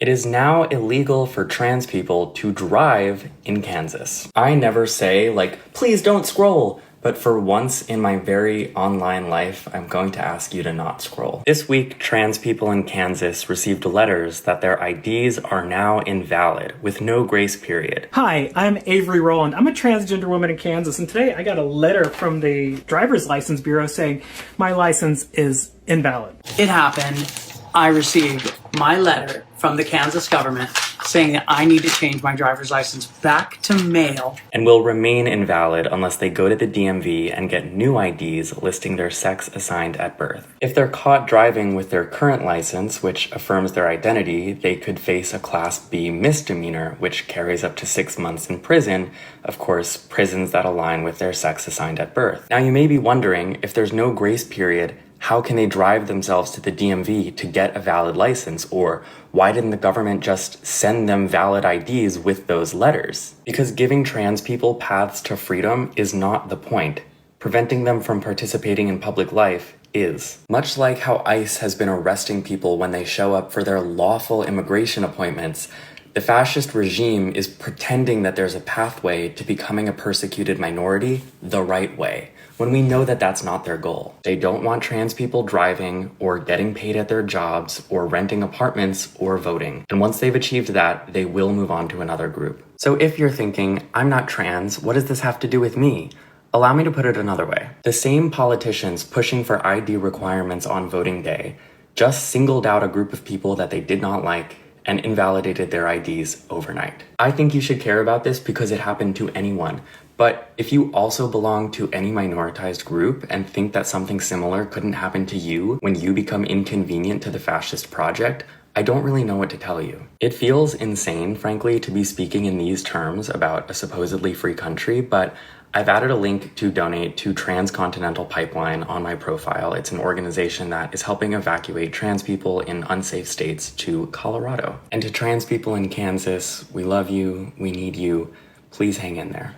It is now illegal for trans people to drive in Kansas. I never say, like, please don't scroll, but for once in my very online life, I'm going to ask you to not scroll. This week, trans people in Kansas received letters that their IDs are now invalid, with no grace period. Hi, I'm Avery Rowland. I'm a transgender woman in Kansas, and today I got a letter from the Driver's License Bureau saying my license is invalid. It happened. I received my letter from the Kansas government saying that I need to change my driver's license back to male. And will remain invalid unless they go to the DMV and get new IDs listing their sex assigned at birth. If they're caught driving with their current license, which affirms their identity, they could face a Class B misdemeanor, which carries up to 6 months in prison. Of course, prisons that align with their sex assigned at birth. Now you may be wondering, if there's no grace period, how can they drive themselves to the DMV to get a valid license? Or why didn't the government just send them valid IDs with those letters? Because giving trans people paths to freedom is not the point. Preventing them from participating in public life is. Much like how ICE has been arresting people when they show up for their lawful immigration appointments, the fascist regime is pretending that there's a pathway to becoming a persecuted minority the right way, when we know that that's not their goal. They don't want trans people driving or getting paid at their jobs or renting apartments or voting. And once they've achieved that, they will move on to another group. So if you're thinking, I'm not trans, what does this have to do with me? Allow me to put it another way. The same politicians pushing for ID requirements on voting day just singled out a group of people that they did not like and invalidated their IDs overnight. I think you should care about this because it happened to anyone. But if you also belong to any minoritized group and think that something similar couldn't happen to you when you become inconvenient to the fascist project, I don't really know what to tell you. It feels insane, frankly, to be speaking in these terms about a supposedly free country, but I've added a link to donate to Transcontinental Pipeline on my profile. It's an organization that is helping evacuate trans people in unsafe states to Colorado. And to trans people in Kansas, we love you, we need you. Please hang in there.